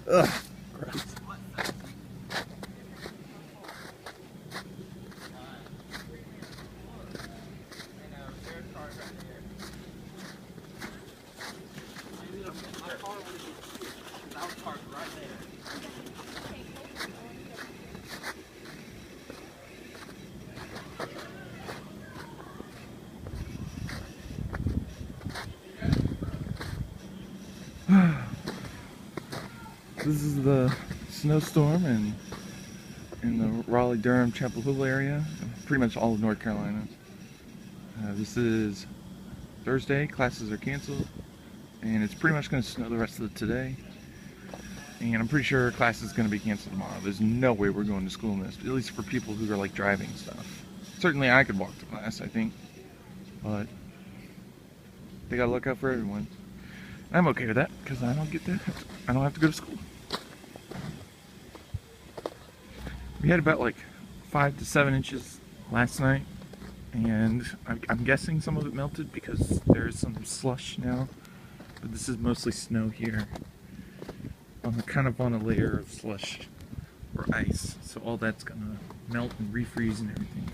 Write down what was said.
Ugh, gross. This is the Snowstorm in the Raleigh-Durham, Chapel Hill area, pretty much all of North Carolina. This is Thursday, classes are canceled, and it's pretty much going to snow the rest of today. And I'm pretty sure class is going to be canceled tomorrow. There's no way we're going to school in this, at least for people who are like driving stuff. Certainly I could walk to class, I think, but they gotta look out for everyone. I'm okay with that because I don't have to go to school. We had about like 5 to 7 inches last night, and I'm guessing some of it melted because there's some slush now, but this is mostly snow here. I'm kind of on a layer of slush or ice, so all that's gonna melt and refreeze and everything.